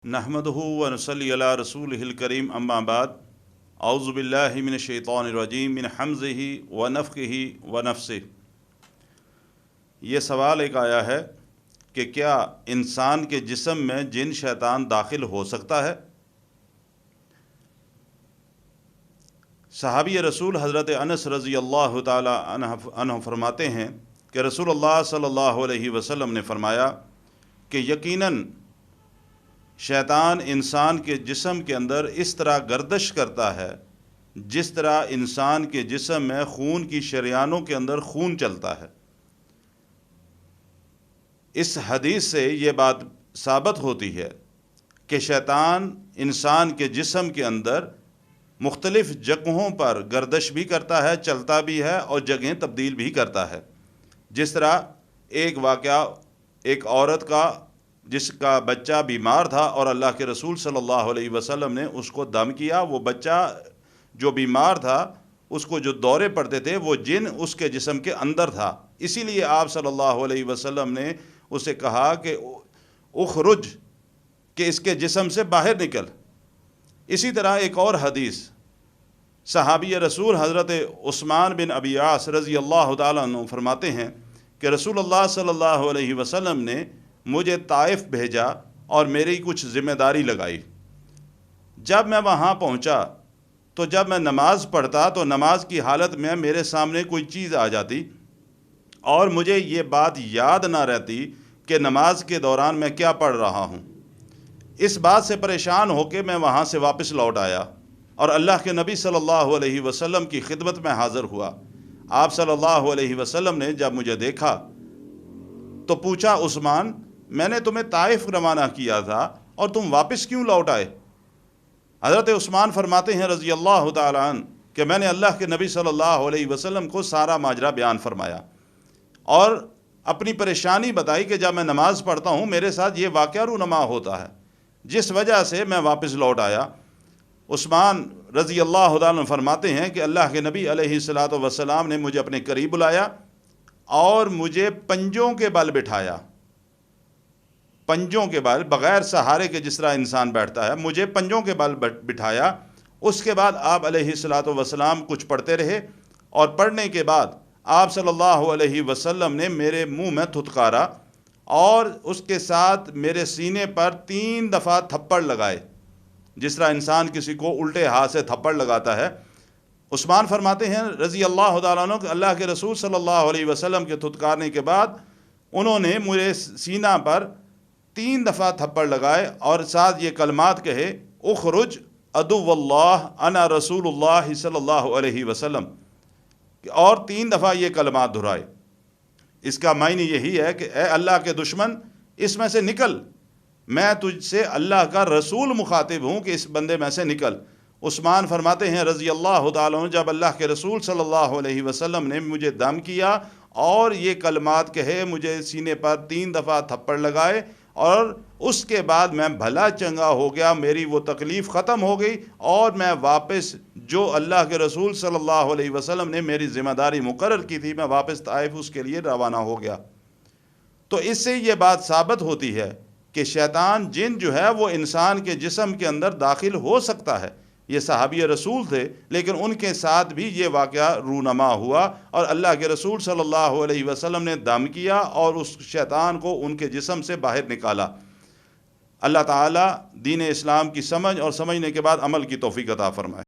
नहमदुहु व नसल्ली अला रसूलिहिल करीम अम्मा बाद औज़ु बिल्लाहि मिनश शैतानिर रजीम मिन हम्ज़िही व नफ़्ख़िही व नफ़्सिही। ये सवाल एक आया है कि क्या इंसान के जिस्म में जिन शैतान दाखिल हो सकता है। सहाबी रसूल हज़रत अनस रज़ी अल्लाह ताला अन्हु फरमाते हैं कि रसूलुल्लाह सल्लल्लाहु अलैहि वसल्लम ने फरमाया कि यकीनन शैतान इंसान के जिस्म के अंदर इस तरह गर्दिश करता है जिस तरह इंसान के जिस्म में खून की शरियानों के अंदर खून चलता है। इस हदीस से ये बात साबित होती है कि शैतान इंसान के जिस्म के अंदर मुख्तलिफ़ जगहों पर गर्दिश भी करता है, चलता भी है और जगहें तब्दील भी करता है। जिस तरह एक वाक़या एक औरत का जिसका बच्चा बीमार था और अल्लाह के रसूल सल्लल्लाहु अलैहि वसल्लम ने उसको दम किया। वो बच्चा जो बीमार था उसको जो दौरे पड़ते थे वो जिन उसके जिस्म के अंदर था, इसीलिए आप सल्लल्लाहु अलैहि वसल्लम ने उसे कहा कि उखरुज कि इसके जिस्म से बाहर निकल। इसी तरह एक और हदीस सहाबी रसूल हज़रत उस्मान बिन अबी आस रज़ी अल्लाह ताला अन्हु फरमाते हैं कि रसूलुल्लाह सल्लल्लाहु अलैहि वसल्लम ने मुझे ताइफ भेजा और मेरी कुछ ज़िम्मेदारी लगाई। जब मैं वहाँ पहुँचा तो जब मैं नमाज़ पढ़ता तो नमाज की हालत में मेरे सामने कोई चीज़ आ जाती और मुझे ये बात याद ना रहती कि नमाज के दौरान मैं क्या पढ़ रहा हूँ। इस बात से परेशान होकर मैं वहाँ से वापस लौट आया और अल्लाह के नबी सल्लल्लाहु अलैहि वसल्लम की खिदमत में हाज़िर हुआ। आप सल्लल्लाहु अलैहि वसल्लम ने जब मुझे देखा तो पूछा, उस्मान, मैंने तुम्हें ताइफ रवाना किया था और तुम वापस क्यों लौट आए। हज़रत उस्मान फरमाते हैं रज़ी अल्लाह ताला अन्हु कि मैंने अल्लाह के नबी सल्लल्लाहु अलैहि वसल्लम को सारा माजरा बयान फरमाया और अपनी परेशानी बताई कि जब मैं नमाज़ पढ़ता हूँ मेरे साथ ये वाक़या रूनमा होता है, जिस वजह से मैं वापस लौट आया। उस्मान रज़ी अल्लाह ताला अन्हु फरमाते हैं कि अल्लाह के नबी अलैहिस्सलातु वस्सलाम ने मुझे अपने करीब बुलाया और मुझे पंजों के बल बिठाया। पंजों के बल, बग़ैर सहारे के जिस तरह इंसान बैठता है, मुझे पंजों के बल बिठाया। उसके बाद आप अलैहिस्सलातु वस्सलाम कुछ पढ़ते रहे और पढ़ने के बाद आप सल्लल्लाहु अलैहि वसल्लम ने मेरे मुंह में थुतकारा और उसके साथ मेरे सीने पर 3 दफ़ा थप्पड़ लगाए, जिस तरह इंसान किसी को उल्टे हाथ से थप्पड़ लगाता है। उस्मान फरमाते हैं रज़ी अल्लाह ताला अन्हु कि अल्लाह के रसूल सल्लल्लाहु अलैहि वसल्लम के थुतकारने के बाद उन्होंने मेरे सीना पर 3 दफ़ा थप्पड़ लगाए और साथ ये कलमात कहे, उखरुज अदुव्वल्लाह अना रसूलुल्लाह सल्लल्लाहु अलैहि वसल्लम, और 3 दफ़ा ये कलमात दोहराए। इसका मायने यही है कि ए अल्लाह के दुश्मन, इसमें से निकल, मैं तुझसे अल्लाह का रसूल मुखातिब हूँ कि इस बंदे में से निकल। उस्मान फरमाते हैं रज़ी अल्लाह ताला अन्हु जब अल्लाह के रसूल सल्लल्लाहु अलैहि वसल्लम ने मुझे दम किया और ये कलमात कहे, मुझे सीने पर 3 दफ़ा थप्पड़ लगाए और उसके बाद मैं भला चंगा हो गया, मेरी वो तकलीफ़ ख़त्म हो गई और मैं वापस जो अल्लाह के रसूल सल्लल्लाहु अलैहि वसल्लम ने मेरी ज़िम्मेदारी मुकर्रर की थी, मैं वापस ताइफ उसके लिए रवाना हो गया। तो इससे ये बात साबित होती है कि शैतान जिन जो है वो इंसान के जिस्म के अंदर दाखिल हो सकता है। ये सहाबी रसूल थे लेकिन उनके साथ भी ये वाक़या रूनमा हुआ और अल्लाह के रसूल सल्लल्लाहु अलैहि वसल्लम ने दम किया और उस शैतान को उनके जिस्म से बाहर निकाला। अल्लाह ताला दीन इस्लाम की समझ और समझने के बाद अमल की तौफ़ीक़ अता फ़रमाए।